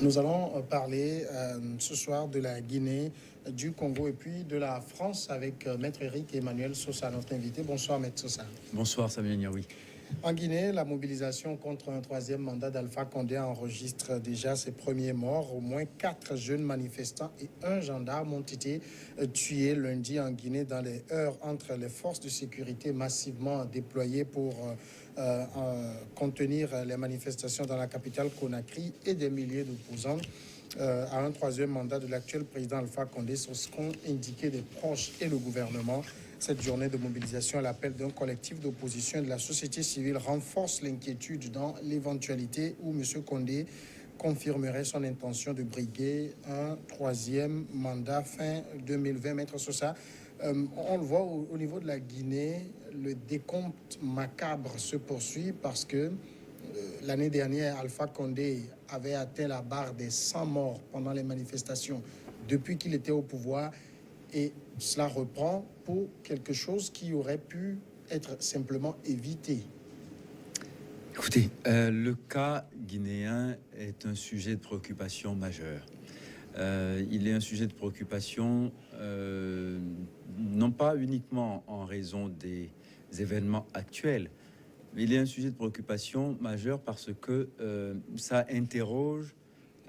Nous allons parler ce soir de la Guinée, du Congo et puis de la France avec Maître Eric et Emmanuel Sosa, notre invité. Bonsoir, Maître Sosa. Bonsoir, Samuel Niaoui. En Guinée, la mobilisation contre un troisième mandat d'Alpha Condé enregistre déjà ses premiers morts. Au moins 4 jeunes manifestants et un gendarme ont été tués lundi en Guinée dans les heurts entre les forces de sécurité massivement déployées pour contenir les manifestations dans la capitale Conakry et des milliers d'opposants à un troisième mandat de l'actuel président Alpha Condé, sur ce qu'ont indiqué des proches et le gouvernement. Cette journée de mobilisation à l'appel d'un collectif d'opposition et de la société civile renforce l'inquiétude dans l'éventualité où M. Condé confirmerait son intention de briguer un troisième mandat fin 2020. Maître Sosa, on le voit au niveau de la Guinée, le décompte macabre se poursuit parce que l'année dernière, Alpha Condé avait atteint la barre des 100 morts pendant les manifestations depuis qu'il était au pouvoir. Et cela reprend pour quelque chose qui aurait pu être simplement évité. Écoutez, le cas guinéen est un sujet de préoccupation majeur. Il est un sujet de préoccupation non pas uniquement en raison des événements actuels, mais il est un sujet de préoccupation majeur parce que ça interroge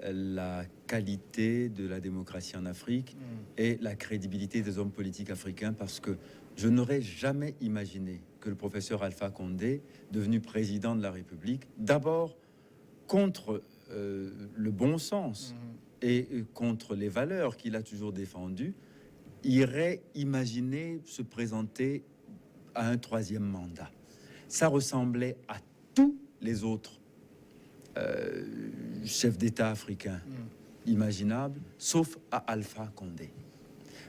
la qualité de la démocratie en Afrique et la crédibilité des hommes politiques africains, parce que je n'aurais jamais imaginé que le professeur Alpha Condé, devenu président de la République, d'abord contre le bon sens et contre les valeurs qu'il a toujours défendues, irait imaginer se présenter à un troisième mandat. Ça ressemblait à tous les autres chef d'État africain imaginable, sauf à Alpha Condé.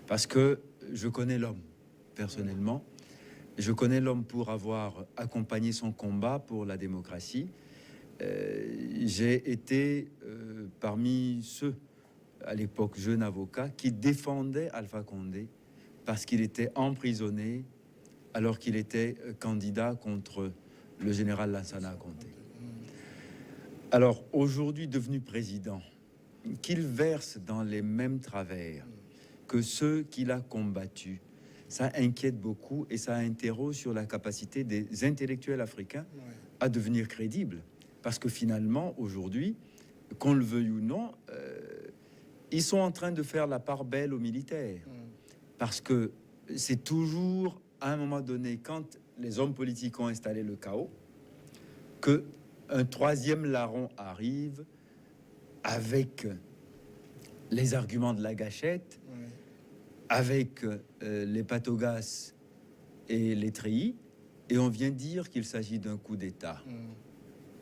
Parce que je connais l'homme, personnellement. Je connais l'homme pour avoir accompagné son combat pour la démocratie. J'ai été parmi ceux, à l'époque, jeunes avocats, qui défendaient Alpha Condé parce qu'il était emprisonné alors qu'il était candidat contre le général Lansana Conté. Alors, aujourd'hui devenu président, qu'il verse dans les mêmes travers que ceux qu'il a combattus, ça inquiète beaucoup et ça interroge sur la capacité des intellectuels africains à devenir crédibles. Parce que finalement, aujourd'hui, qu'on le veuille ou non, ils sont en train de faire la part belle aux militaires. Parce que c'est toujours, à un moment donné, quand les hommes politiques ont installé le chaos, que un troisième larron arrive avec les arguments de la gâchette, avec les patogas et les treillis, et on vient dire qu'il s'agit d'un coup d'État.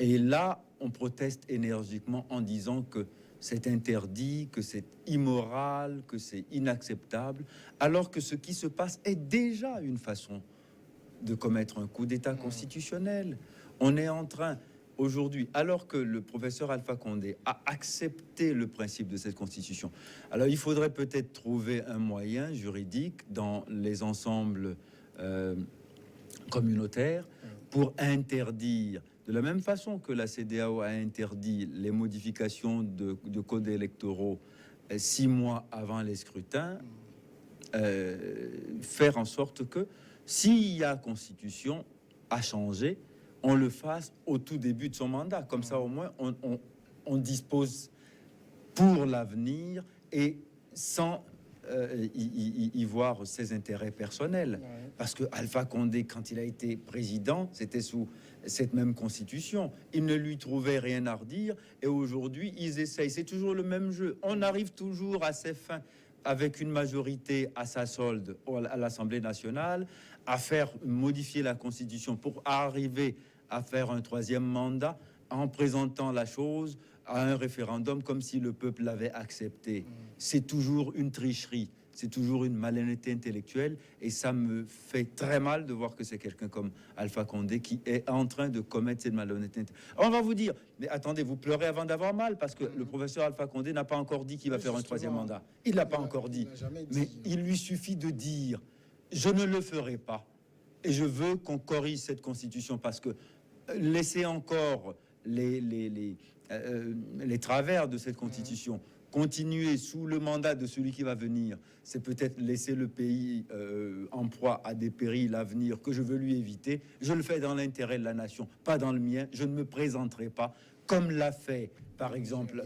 Et là, on proteste énergiquement en disant que c'est interdit, que c'est immoral, que c'est inacceptable, alors que ce qui se passe est déjà une façon de commettre un coup d'État constitutionnel. On est en train... Aujourd'hui, alors que le professeur Alpha Condé a accepté le principe de cette constitution, alors il faudrait peut-être trouver un moyen juridique dans les ensembles communautaires pour interdire, de la même façon que la CEDEAO a interdit les modifications de codes électoraux 6 mois avant les scrutins, faire en sorte que s'il y a constitution à changer, on le fasse au tout début de son mandat. Comme ça, au moins, on dispose pour l'avenir et sans y voir ses intérêts personnels. Parce que Alpha Condé, quand il a été président, c'était sous cette même constitution. Il ne lui trouvait rien à redire. Et aujourd'hui, ils essayent. C'est toujours le même jeu. On arrive toujours à ses fins, avec une majorité à sa solde à l'Assemblée nationale, à faire modifier la Constitution pour arriver à faire un troisième mandat en présentant la chose à un référendum comme si le peuple l'avait accepté. C'est toujours une tricherie, c'est toujours une malhonnêteté intellectuelle, et ça me fait très mal de voir que c'est quelqu'un comme Alpha Condé qui est en train de commettre cette malhonnêteté. On va vous dire, mais attendez, vous pleurez avant d'avoir mal, parce que le professeur Alpha Condé n'a pas encore dit qu'il va faire un troisième mandat. Il l'a pas encore dit. Mais il lui suffit de dire, je ne le ferai pas, et je veux qu'on corrige cette constitution, parce que laisser encore les travers de cette constitution. Continuer sous le mandat de celui qui va venir, c'est peut-être laisser le pays en proie à des périls à venir que je veux lui éviter. Je le fais dans l'intérêt de la nation, pas dans le mien. Je ne me présenterai pas comme l'a fait, par exemple,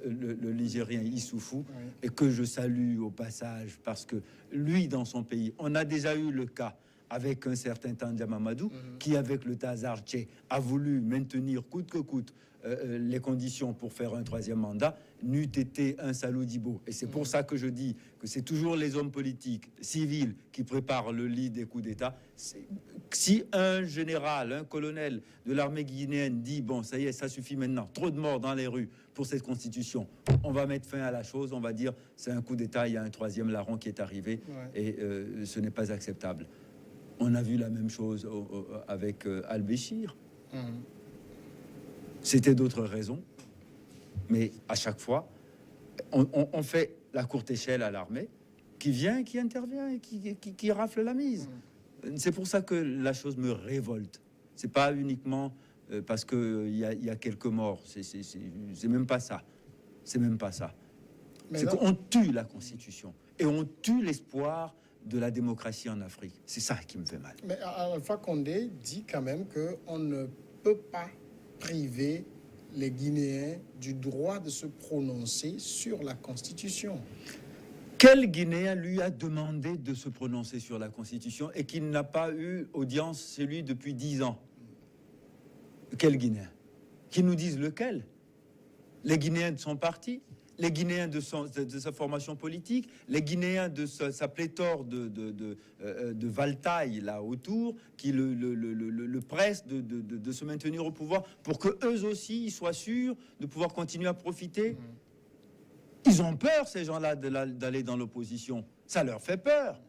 le Nigérien Issoufou, et que je salue au passage, parce que lui, dans son pays, on a déjà eu le cas avec un certain Tandja Mamadou, qui, avec le Tazar Tché, a voulu maintenir coûte que coûte les conditions pour faire un troisième mandat, n'eût été un Salou-Dibo. Et c'est pour ça que je dis que c'est toujours les hommes politiques, civils, qui préparent le lit des coups d'État. Si un général, un colonel de l'armée guinéenne dit « Bon, ça y est, ça suffit maintenant, trop de morts dans les rues pour cette constitution, on va mettre fin à la chose, on va dire c'est un coup d'État, il y a un troisième larron qui est arrivé, et ce n'est pas acceptable ». On a vu la même chose avec Al-Béchir. C'était d'autres raisons, mais à chaque fois, on fait la courte échelle à l'armée, qui vient, qui intervient, et qui rafle la mise. C'est pour ça que la chose me révolte. C'est pas uniquement parce qu'il y a quelques morts. C'est même pas ça. C'est même pas ça. C'est qu'on tue la Constitution et on tue l'espoir de la démocratie en Afrique. C'est ça qui me fait mal. Mais Alpha Condé dit quand même qu'on ne peut pas priver les Guinéens du droit de se prononcer sur la Constitution. Quel Guinéen lui a demandé de se prononcer sur la Constitution et qu'il n'a pas eu audience chez lui depuis 10 ans? Quel Guinéen? Qui nous disent lequel? Les Guinéens de son parti? Les Guinéens de sa formation politique, les Guinéens de sa pléthore de valtailles là autour, qui le pressent de se maintenir au pouvoir pour que eux aussi ils soient sûrs de pouvoir continuer à profiter. Ils ont peur, ces gens-là, d'aller dans l'opposition. Ça leur fait peur.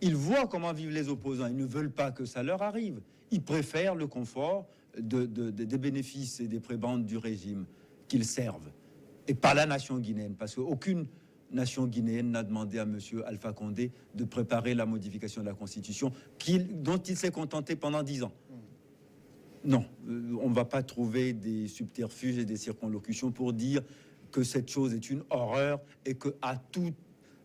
Ils voient comment vivent les opposants. Ils ne veulent pas que ça leur arrive. Ils préfèrent le confort des bénéfices et des prébendes du régime qu'ils servent. Et pas la nation guinéenne, parce qu'aucune nation guinéenne n'a demandé à M. Alpha Condé de préparer la modification de la Constitution dont il s'est contenté pendant 10 ans. Non, on ne va pas trouver des subterfuges et des circonlocutions pour dire que cette chose est une horreur et qu'à toute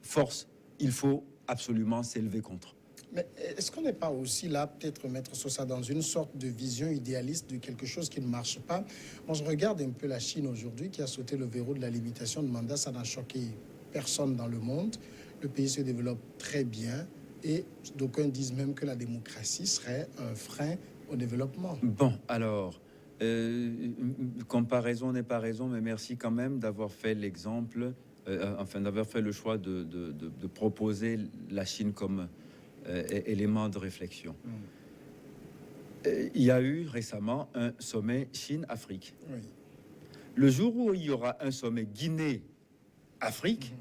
force, il faut absolument s'élever contre. Mais est-ce qu'on n'est pas aussi là, peut-être, Maître Sosa, dans une sorte de vision idéaliste de quelque chose qui ne marche pas? Moi, je regarde un peu la Chine aujourd'hui, qui a sauté le verrou de la limitation de mandat. Ça n'a choqué personne dans le monde. Le pays se développe très bien et d'aucuns disent même que la démocratie serait un frein au développement. Bon, alors, comparaison n'est pas raison, mais merci quand même d'avoir fait l'exemple, d'avoir fait le choix de proposer la Chine comme élément de réflexion. Il y a eu récemment un sommet Chine-Afrique. Oui. Le jour où il y aura un sommet Guinée-Afrique,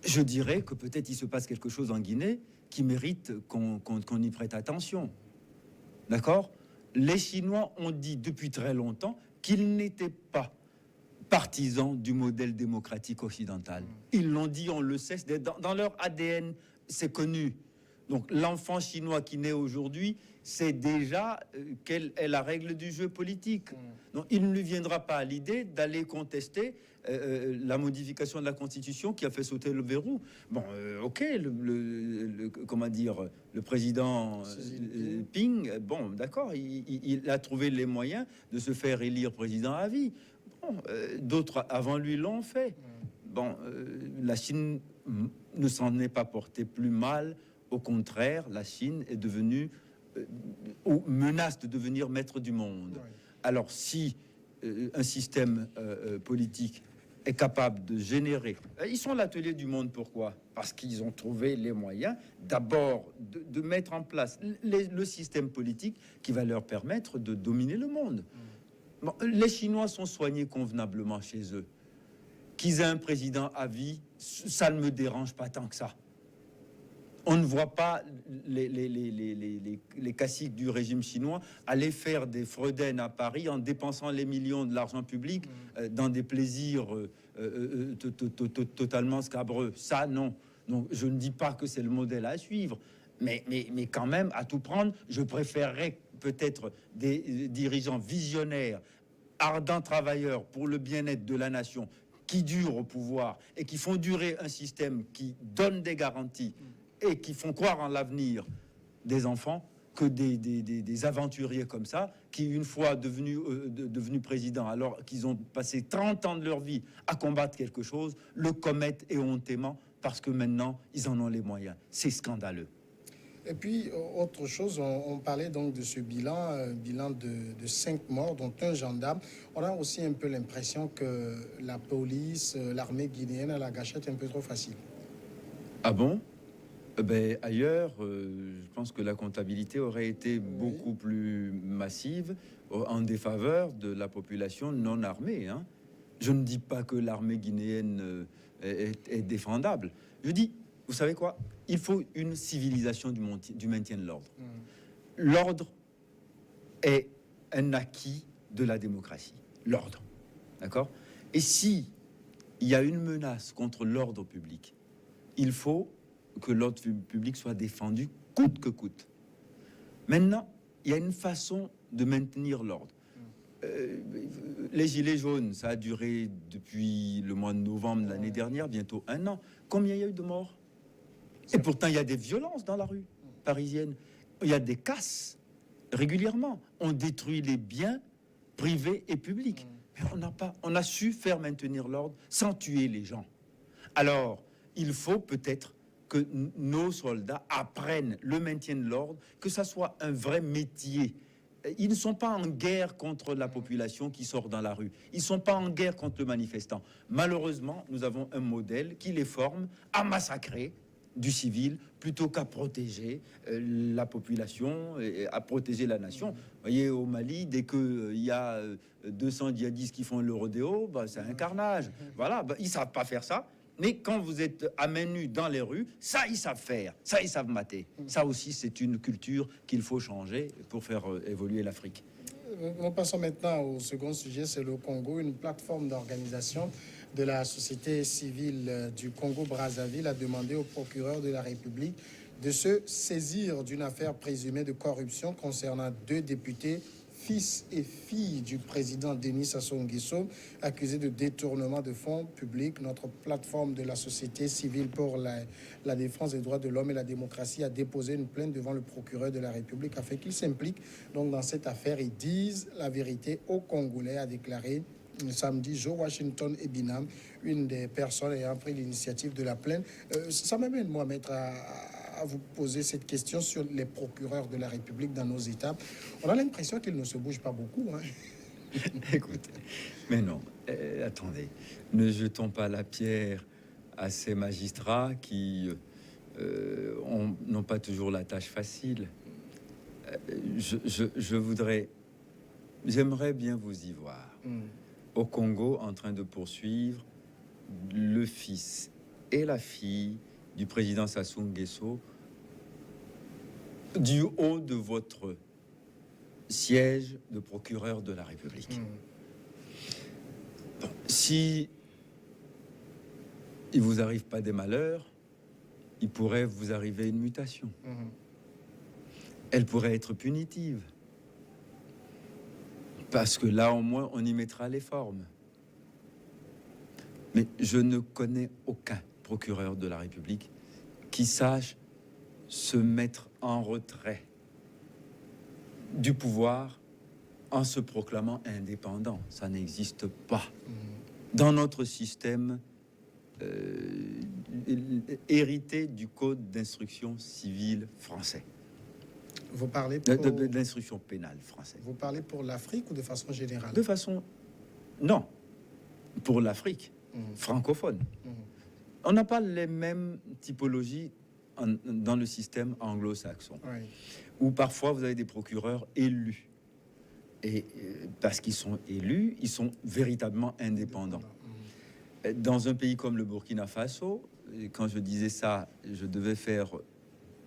je dirais que peut-être il se passe quelque chose en Guinée qui mérite qu'on y prête attention. D'accord? Les Chinois ont dit depuis très longtemps qu'ils n'étaient pas partisans du modèle démocratique occidental. Ils l'ont dit, on le sait, dans leur ADN, c'est connu. Donc l'enfant chinois qui naît aujourd'hui sait déjà quelle est la règle du jeu politique. Donc il ne lui viendra pas à l'idée d'aller contester la modification de la Constitution qui a fait sauter le verrou. Bon, ok, comment dire, le président Ping, bon, d'accord, il a trouvé les moyens de se faire élire président à vie. Bon, d'autres avant lui l'ont fait. Bon, la Chine ne s'en est pas portée plus mal. Au contraire, la Chine est devenue, ou menace de devenir maître du monde. Oui. Alors, si un système politique est capable de générer... Ils sont l'atelier du monde, pourquoi? Parce qu'ils ont trouvé les moyens, d'abord, de mettre en place le système politique qui va leur permettre de dominer le monde. Bon, les Chinois sont soignés convenablement chez eux. Qu'ils aient un président à vie, ça ne me dérange pas tant que ça. On ne voit pas les caciques du régime chinois aller faire des Freuden à Paris en dépensant les millions de l'argent public dans des plaisirs totalement scabreux. Ça, non. Donc, je ne dis pas que c'est le modèle à suivre, mais quand même, à tout prendre, je préférerais peut-être des dirigeants visionnaires ardents travailleurs pour le bien-être de la nation, qui durent au pouvoir et qui font durer un système qui donne des garanties et qui font croire en l'avenir des enfants, que des aventuriers comme ça, qui, une fois devenus présidents, alors qu'ils ont passé 30 ans de leur vie à combattre quelque chose, le commettent éhontément parce que maintenant, ils en ont les moyens. C'est scandaleux. Et puis, autre chose, on parlait donc de ce bilan de 5 morts, dont un gendarme. On a aussi un peu l'impression que la police, l'armée guinéenne a la gâchette un peu trop facile. Ah bon? Ailleurs, je pense que la comptabilité aurait été beaucoup plus massive en défaveur de la population non armée. Hein. Je ne dis pas que l'armée guinéenne est défendable. Je dis, vous savez quoi? Il faut une civilisation du maintien de l'ordre. L'ordre est un acquis de la démocratie. L'ordre. D'accord? Et si il y a une menace contre l'ordre public, il faut que l'ordre public soit défendu coûte que coûte. Maintenant, il y a une façon de maintenir l'ordre. Les gilets jaunes, ça a duré depuis le mois de novembre de l'année dernière, bientôt 1 an. Combien il y a eu de morts? Et pourtant, il y a des violences dans la rue parisienne. Il y a des casses régulièrement. On détruit les biens privés et publics. Mais on a su faire maintenir l'ordre sans tuer les gens. Alors, il faut peut-être que nos soldats apprennent le maintien de l'ordre, que ça soit un vrai métier. Ils ne sont pas en guerre contre la population qui sort dans la rue. Ils ne sont pas en guerre contre le manifestant. Malheureusement, nous avons un modèle qui les forme à massacrer du civil plutôt qu'à protéger la population et à protéger la nation. Vous voyez, au Mali, dès qu'il y a 200 djihadistes qui font le rodéo, c'est un carnage. Voilà, ils ne savent pas faire ça. Mais quand vous êtes à main nue dans les rues, ça, ils savent faire. Ça, ils savent mater. Ça aussi, c'est une culture qu'il faut changer pour faire évoluer l'Afrique. Nous passons maintenant au second sujet, c'est le Congo. Une plateforme d'organisation de la société civile du Congo-Brazzaville a demandé au procureur de la République de se saisir d'une affaire présumée de corruption concernant 2 députés, fils et filles du président Denis Sassou Nguesso, accusés de détournement de fonds publics. Notre plateforme de la société civile pour la défense des droits de l'homme et la démocratie a déposé une plainte devant le procureur de la République afin qu'il s'implique donc dans cette affaire et dise la vérité aux Congolais, a déclaré samedi Joe Washington Ebinam, une des personnes ayant pris l'initiative de la plainte. Ça m'amène, moi, maître, à vous poser cette question sur les procureurs de la République dans nos États. On a l'impression qu'ils ne se bougent pas beaucoup. Hein. Écoutez, mais non, attendez, ne jetons pas la pierre à ces magistrats qui n'ont pas toujours la tâche facile. J'aimerais bien vous y voir. Au Congo, en train de poursuivre le fils et la fille du président Sassou Nguesso du haut de votre siège de procureur de la République. Bon, si il vous arrive pas des malheurs, il pourrait vous arriver une mutation. Elle pourrait être punitive. Parce que là, au moins, on y mettra les formes. Mais je ne connais aucun procureur de la République qui sache se mettre en retrait du pouvoir en se proclamant indépendant. Ça n'existe pas. Dans notre système hérité du code d'instruction civile français. Vous parlez pour... d'instruction pénale français. Vous parlez pour l'Afrique ou de façon générale? De façon... Non. Pour l'Afrique francophone. On n'a pas les mêmes typologies dans le système anglo-saxon. Oui. Où parfois vous avez des procureurs élus. Et parce qu'ils sont élus, ils sont véritablement indépendants. Dans un pays comme le Burkina Faso, quand je disais ça, je devais faire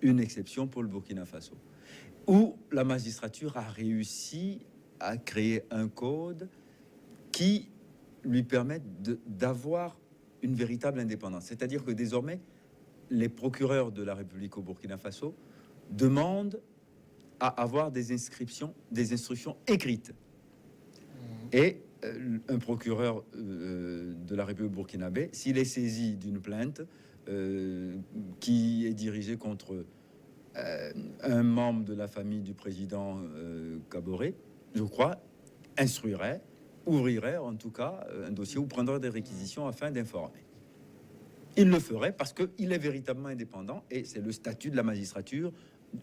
une exception pour le Burkina Faso, où la magistrature a réussi à créer un code qui lui permet d'avoir une véritable indépendance. C'est-à-dire que désormais, les procureurs de la République au Burkina Faso demandent à avoir des instructions écrites Et un procureur de la République burkinabé, s'il est saisi d'une plainte qui est dirigée contre un membre de la famille du président Kaboré, je crois, instruirait, ouvrirait en tout cas un dossier ou prendrait des réquisitions afin d'informer. Il le ferait parce qu'il est véritablement indépendant et c'est le statut de la magistrature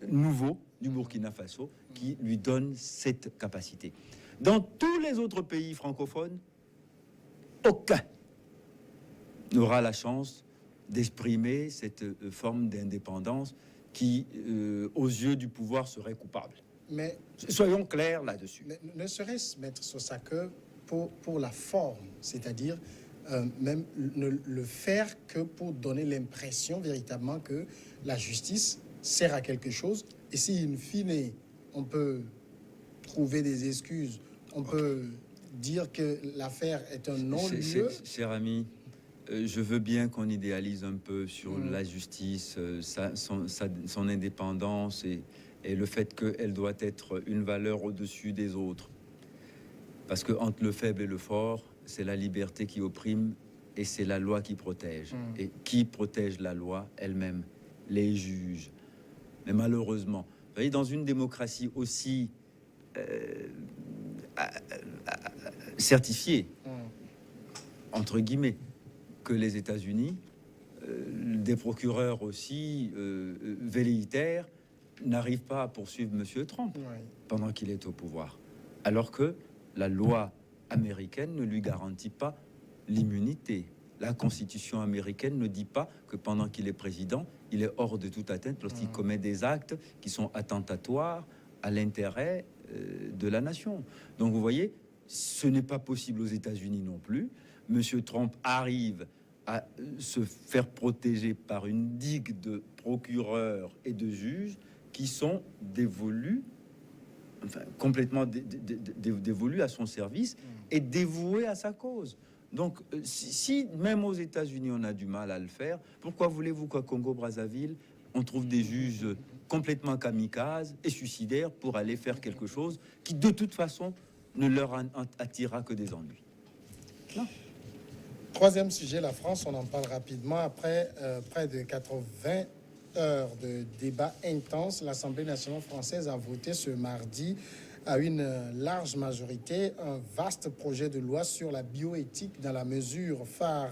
nouveau du Burkina Faso qui lui donne cette capacité. Dans tous les autres pays francophones, aucun n'aura la chance d'exprimer cette forme d'indépendance qui, aux yeux du pouvoir, serait coupable. Mais soyons clairs là-dessus. Ne serait-ce, Maître Sosa, que pour la forme, c'est-à-dire même ne le faire que pour donner l'impression véritablement que la justice sert à quelque chose. Et si, in fine, on peut trouver des excuses, on peut dire que l'affaire est un non-lieu. Cher ami, je veux bien qu'on idéalise un peu sur la justice, son indépendance et le fait qu'elle doit être une valeur au-dessus des autres. Parce que entre le faible et le fort, c'est la liberté qui opprime et c'est la loi qui protège. Et qui protège la loi elle-même? Les juges. Mais malheureusement, vous voyez, dans une démocratie aussi certifiée, entre guillemets, que les États-Unis, des procureurs aussi velléitaires n'arrivent pas à poursuivre M. Trump pendant qu'il est au pouvoir. Alors que la loi américaine ne lui garantit pas l'immunité. La Constitution américaine ne dit pas que pendant qu'il est président, il est hors de toute atteinte lorsqu'il commet des actes qui sont attentatoires à l'intérêt de la nation. Donc vous voyez, ce n'est pas possible aux États-Unis non plus. Monsieur Trump arrive à se faire protéger par une digue de procureurs et de juges qui sont dévolus, enfin, complètement dévolus à son service et dévoués à sa cause. Donc, si même aux États-Unis on a du mal à le faire, pourquoi voulez-vous qu'à Congo-Brazzaville on trouve des juges complètement kamikazes et suicidaires pour aller faire quelque chose qui, de toute façon, ne leur attirera que des ennuis? Non. Troisième sujet, la France, on en parle rapidement. Après près de 80 heures de débat intense, l'Assemblée nationale française a voté ce mardi à une large majorité un vaste projet de loi sur la bioéthique dont la mesure phare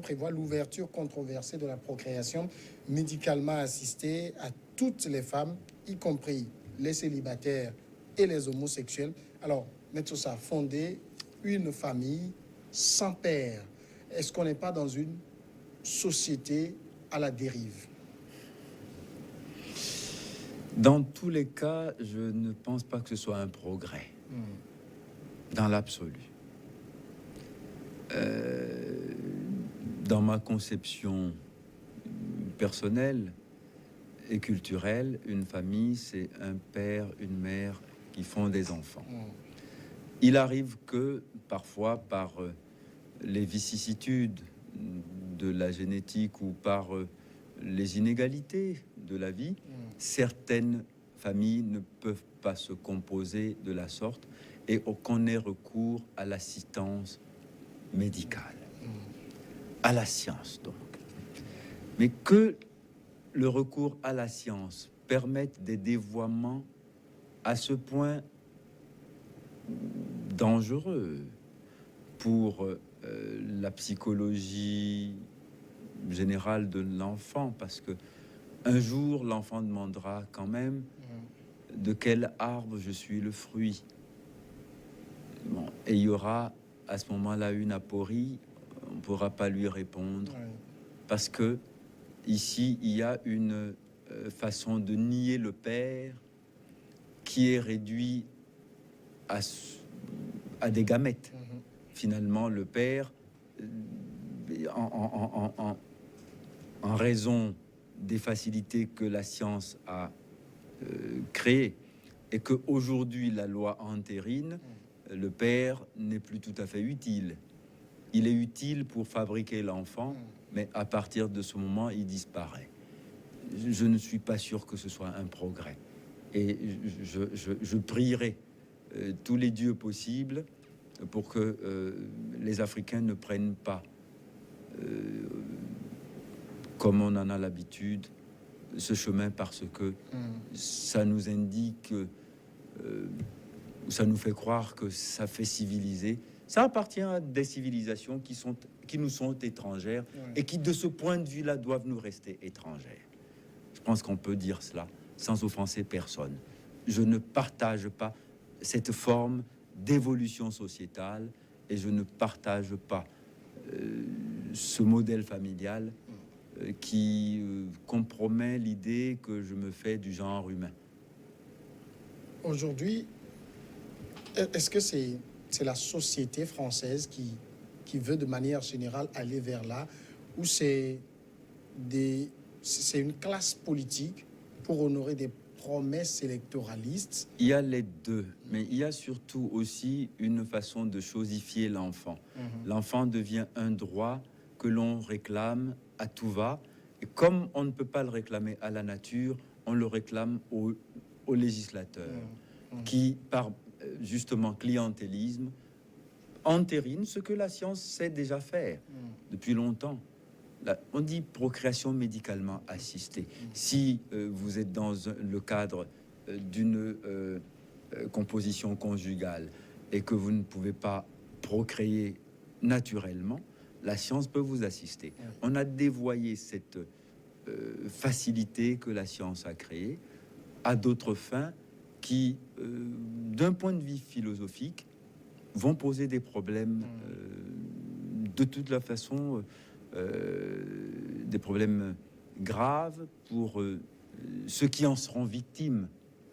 prévoit l'ouverture controversée de la procréation médicalement assistée à toutes les femmes, y compris les célibataires et les homosexuels. Alors, mettre ça, fonder une famille sans père. Est-ce qu'on n'est pas dans une société à la dérive? Dans tous les cas, je ne pense pas que ce soit un progrès. Dans l'absolu. Dans ma conception personnelle et culturelle, une famille, c'est un père, une mère qui font des enfants. Il arrive que, parfois, par les vicissitudes de la génétique ou par les inégalités de la vie, certaines familles ne peuvent pas se composer de la sorte et qu'on ait recours à l'assistance médicale, à la science donc. Mais que le recours à la science permette des dévoiements à ce point dangereux pour la psychologie générale de l'enfant, parce que un jour l'enfant demandera quand même de quel arbre je suis le fruit. Bon, et il y aura à ce moment-là une aporie, on ne pourra pas lui répondre, parce que ici il y a une façon de nier le père qui est réduit à des gamètes. Finalement, le père, en raison des facilités que la science a créées et que aujourd'hui la loi entérine, le père n'est plus tout à fait utile. Il est utile pour fabriquer l'enfant, mais à partir de ce moment, il disparaît. Je ne suis pas sûr que ce soit un progrès. Et je prierai tous les dieux possibles pour que les Africains ne prennent pas, comme on en a l'habitude, ce chemin parce que ça nous indique, ça nous fait croire que ça fait civiliser. Ça appartient à des civilisations qui nous sont étrangères et qui, de ce point de vue-là, doivent nous rester étrangères. Je pense qu'on peut dire cela sans offenser personne. Je ne partage pas cette forme d'évolution sociétale et je ne partage pas ce modèle familial qui compromet l'idée que je me fais du genre humain. Aujourd'hui, est-ce que c'est la société française qui veut de manière générale aller vers là, ou c'est une classe politique pour honorer des promesses électoralistes? Il y a les deux, mais il y a surtout aussi une façon de chosifier l'enfant. L'enfant devient un droit que l'on réclame à tout va, et comme on ne peut pas le réclamer à la nature, on le réclame aux législateurs, qui, par justement clientélisme, entérine ce que la science sait déjà faire depuis longtemps. On dit procréation médicalement assistée. Si vous êtes dans le cadre d'une composition conjugale et que vous ne pouvez pas procréer naturellement, la science peut vous assister. On a dévoyé cette facilité que la science a créée à d'autres fins qui, d'un point de vue philosophique, vont poser des problèmes de toute la façon, des problèmes graves pour ceux qui en seront victimes.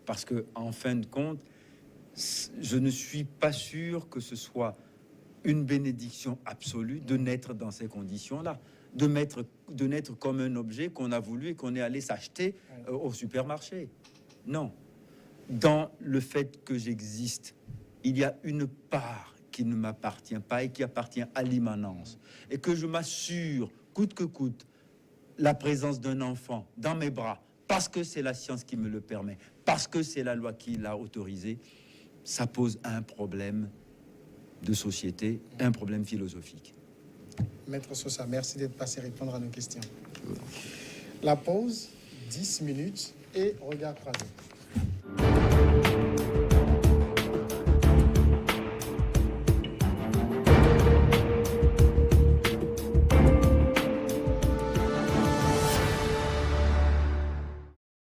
Parce que, en fin de compte, je ne suis pas sûr que ce soit une bénédiction absolue de naître dans ces conditions-là, de naître comme un objet qu'on a voulu et qu'on est allé s'acheter au supermarché. Non. Dans le fait que j'existe, il y a une part qui ne m'appartient pas et qui appartient à l'immanence. Et que je m'assure, coûte que coûte, la présence d'un enfant dans mes bras, parce que c'est la science qui me le permet, parce que c'est la loi qui l'a autorisé, ça pose un problème de société, un problème philosophique. Maître Sosa, merci d'être passé répondre à nos questions. La pause, 10 minutes et regard croisé.